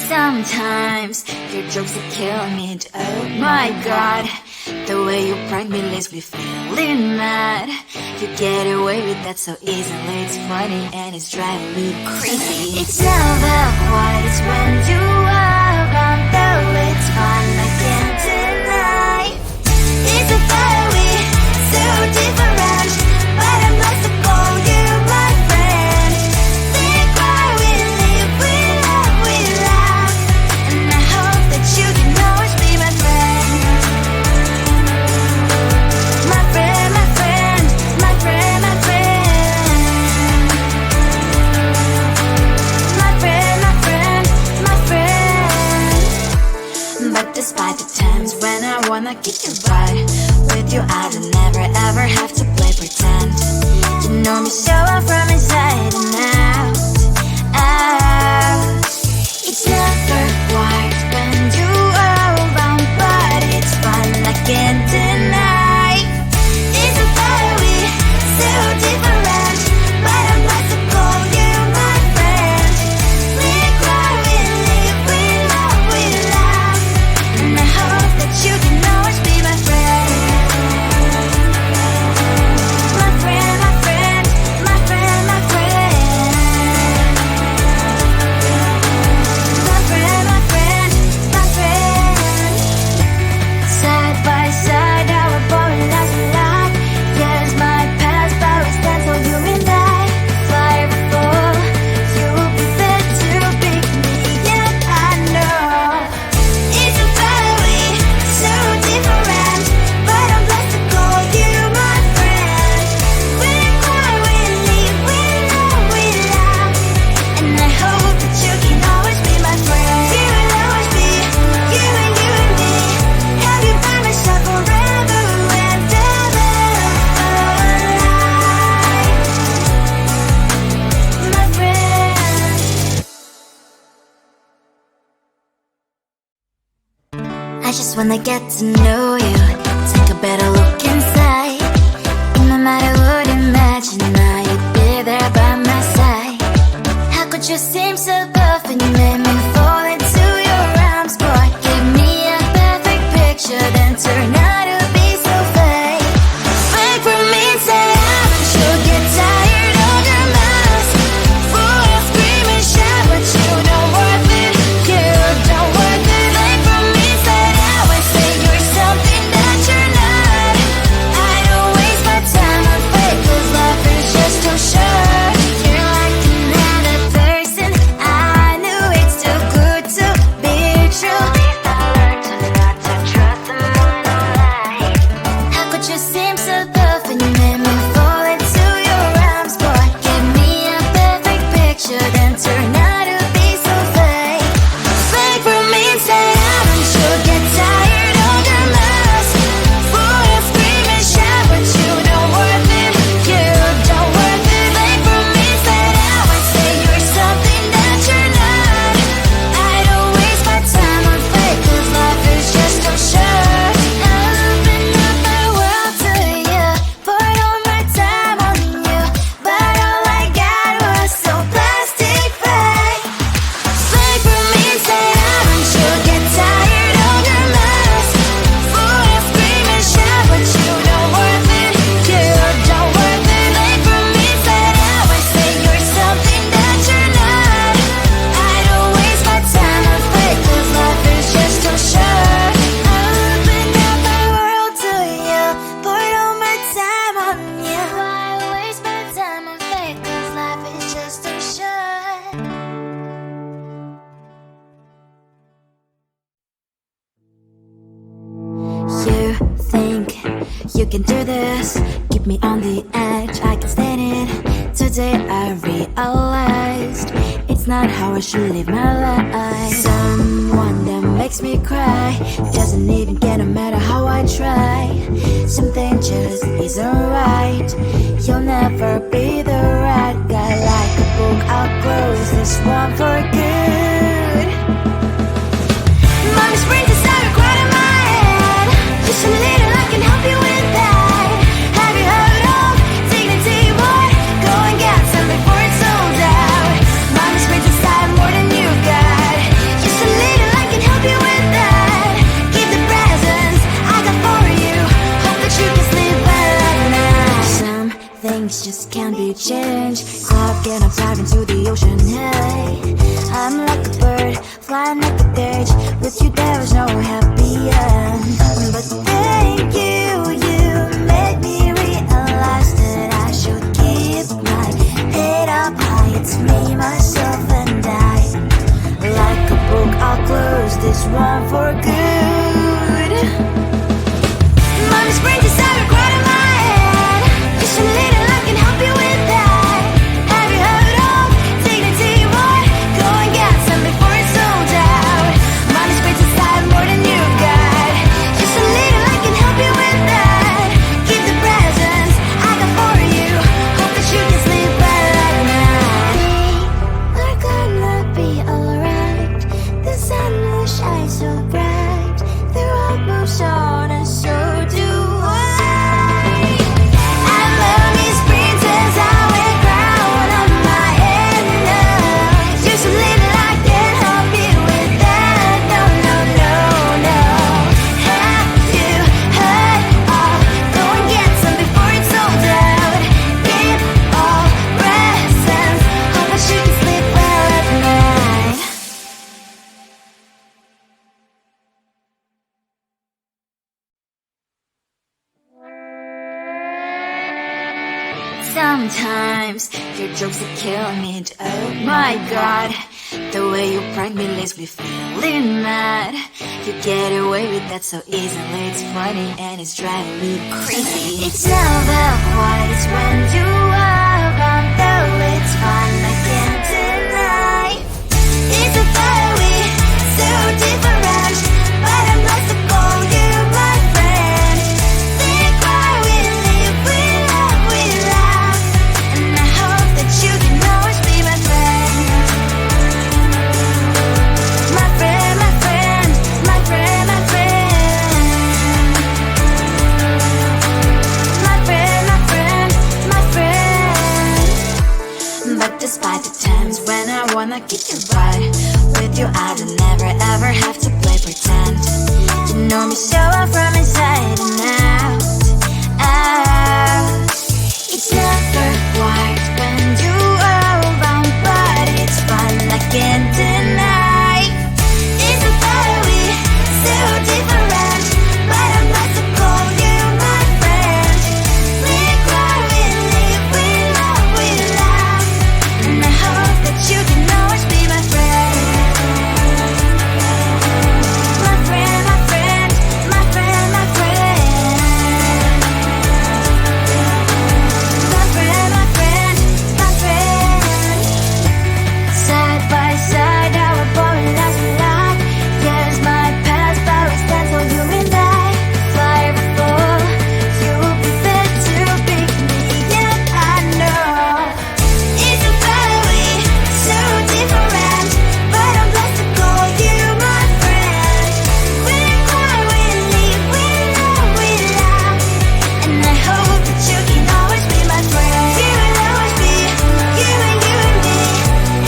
Sometimes your jokes are killing me. Oh my god, the way you prank me leaves me feeling mad. You get away with that so easily. It's funny and it's driving me crazy. It's never quiet, it's when you are around. Though it's fun, I can't deny. It's a very so different, but I'm blessed to call you my friend. Think why we live, we love, we laugh, and I hope that you can always be my friend. My friend, my friend, my friend, my friend. My friend, my friend, my friend. But despite the times when I wanna kick your butt, with you I don't never ever have to play pretend. You know me so well from inside and out, out. It's never quiet when you are around, but it's fun, I can't deny. It's a very so different, but I'm blessed to call you my friend. We cry, we live, we love, we laugh, and I hope that you can always be my friend. My friend, my friend, my friend, my friend. My friend, my friend, my friend. Side by side, our body lies alive. Yes, my past, but we stand so you and I. Fly before you will be there to pick me up, I know. It's a very so different, but I'm blessed to call you my friend. We cry, we live, we love, we laugh, and I hope that you can always be my friend. You will always be you and me. Have you by my side forever and ever. My friend. I just wanna get to know you, take a better look inside. And no matter what, imagine now you'd be there by my side. How could you seem so perfect? You made me fall into your arms, boy. Give me a perfect picture, then turn out to be so fake. Fake for me, say haven't you get tired of your mess? Full of scream and shout, but you don't worth it. You don't worth it. Fake for me, say I would say you're something that you're not. I don't waste my time on fake, 'cause life is just too short. You're like another person. I knew it's too good to be true. I learned to not to trust someone online. How could you seem so perfect? You made me fall into your arms, boy. Give me a perfect picture, then turn out to be so fake. Fake for me, say haven't you get tired of your mess? Full of scream and shout, but you don't worth it. You don't worth it. Fake for me, say I would say you're something that you're not. I don't waste my time on fake, 'cause life is just too short. I open up my world to you, poured all my time on you, but all I got was so plastic fake. Fake for me, say haven't you get tired of your mess? Full of scream and shout, but you don't worth it. You don't worth it. Fake for me, say I would say you're something that you're not. I don't waste my time on fake, 'cause life is just too short. I open up my world to you, poured all my time on you. Why waste my time on fake, 'cause life is just too short. You think you can do this, keep me on the edge, I can stand it. Today I realized it's not how I should live my life. Someone that makes me cry doesn't even get no matter how I try. Something just isn't right. You'll never be the right guy. Like a book, I'll close this one for good. Mommy springs inside a quiet in my head. Just a little, I can help you with that. Have you heard of dignity, boy? Go and get some before it's sold out. Mommy springs inside more than you got. Just a change. Cloud getting dive into the ocean, hey. I'm like a bird, flying like a cage. With you there is no happy end. But thank you, you made me realize that I should keep my head up high. It's me, myself and I. Like a book, I'll close this one for good. Mommy's brain decided right in my head. Just a little I can help you with that. Have you heard of dignity, boy? Go and get some before it's sold out. Mommy's brain decided more than you've got. Just a little I can help you with that. Keep the presents I got for you. Hope that you can sleep well at night. We're gonna be alright. The sun will shine so bright. The road moves on and so do I. And mommy's princess, I will crown on my head now. Just a little I can help you with that. No, no, no, no. Have you heard of? Go and get some before it's sold out. Keep all presents. Hope that you can sleep well at night. Sometimes your jokes that kill me. Oh my god, the way you prank me leaves me feeling mad. You get away with that so easily. It's funny and it's driving me crazy. It's never quiet, it's when you are around. Though it's fun, I can't deny. It's a very so different, but I'm blessed to call you my friend. Think why we live, we love, we laugh. And I hope that you can always be my friend. My friend, my friend, my friend, my friend. My friend, my friend, my friend. But despite the times when I wanna kick your butt, with you I don't never ever have to play pretend. You know me so well from inside and out, out. It's never quiet when you are around, but it's fun, I can't deny. It's a very so different, but I'm blessed to call you my friend. We cry, we live, we love, we laugh. And I hope that you can always be my friend. My friend, my friend, my friend, my friend. My friend, my friend, my friend. Side by side, our body lasts a lot. Yes, my past powers stand so you and I fly before. You will be there to pick me, yet I know. It's a very so different, but I'm blessed to call you my friend. We cry, we live, we love, we laugh. And I hope that you can always be my friend. You will always be, you and me.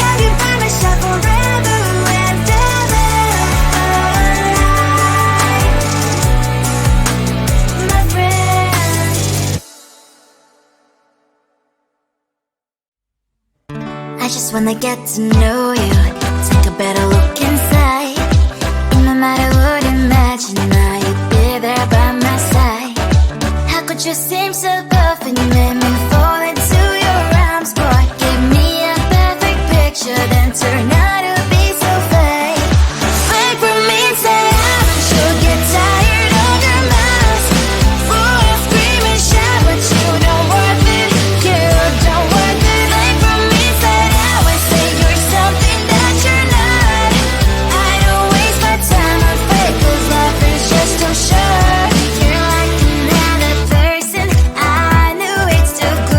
Have you by my side forever and ever. My friend. I just wanna get to know you, take a better look inside. No matter what, imagine now you'd be there by my side. How could you seem so tough and you made me fall into your arms, boy? Give me a perfect picture, then turn out to be so fake. Fake for me, say I should get tired of your mask. Full of scream and shout, but you don't worth it. You don't worth it. Fake for me, say I always say you're something that you're not. I don't waste my time on fake, 'cause life is just too short. You're like another person, I knew it's too good.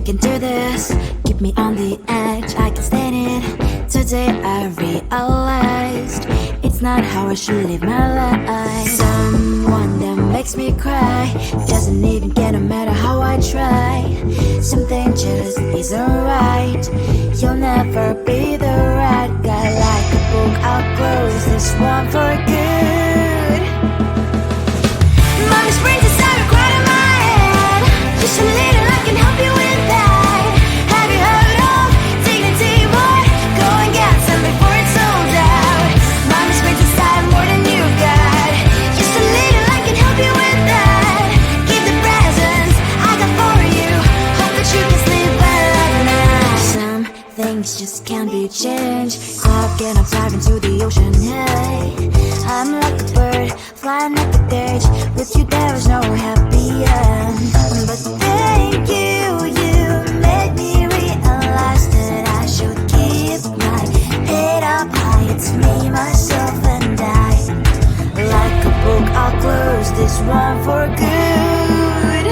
can do this, keep me on the edge, I can stand it. Today I realized it's not how I should live my life. Someone that makes me cry doesn't even get no matter how I try. Something just isn't right. You'll never be the right guy. Like a book, I'll close this one for good. Mommy's brains inside are quite in my head. Just a little, I can help you with that. Have you heard of dignity, boy? Go and get some before it's sold out. Mommy's brains inside more than you got. Just a little, I can help you with that. Keep the presents I got for you. Hope that you can sleep well at night. Some things just can't be changed. Clock and I'm diving to the ocean, hey. I'm like a bird, flying at the cage. With you there is no happy end. But thank you, you made me realize that I should keep my head up high. It's me, myself and I. Like a book, I'll close this one for good.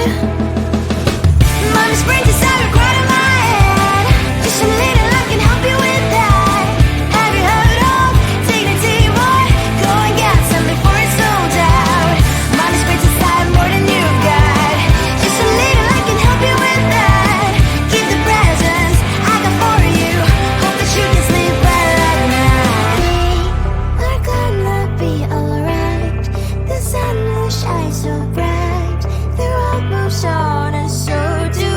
Mommy's brains inside are quite in my head. Just a little, I can help you with that. Have you heard of dignity, boy? Go and get some before it's sold out. Mommy's brains inside more than you got. Just a little, I can help you with that. Keep the presents I got for you. Hope that you can sleep well at night. We're gonna be alright. The sun will shine so bright. The road moves on and so do I.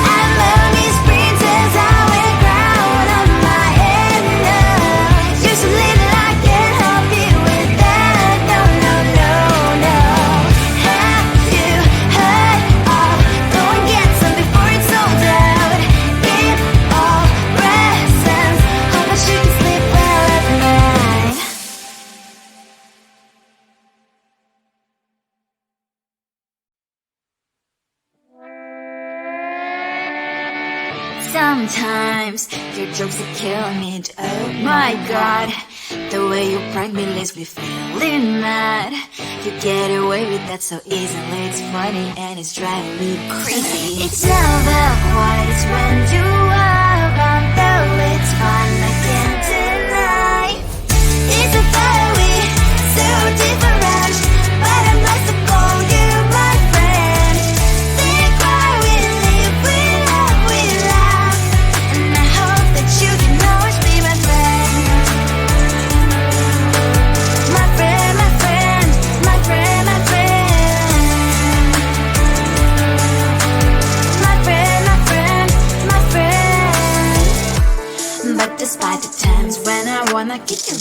I'm mommy's princess, I wear crown on my head now. Just a little, I can help you with that. No, no, no, no. Have you heard of? Go and get some before it's sold out. Give all presents. Hope that you can sleep well at night. Sometimes your jokes are killing me. Oh my god, the way you prank me leaves me feeling mad. You get away with that so easily. It's funny and it's driving me crazy. It's never quite as when you are around, though it's fun, I can't deny. It's a fiery, so different, but I'm blessed to call you my friend. Think why we live, we love, we laugh, and I hope that you can always be my friend. My friend, my friend, my friend, my friend. My friend, my friend, my friend. But despite the times when I wanna kick your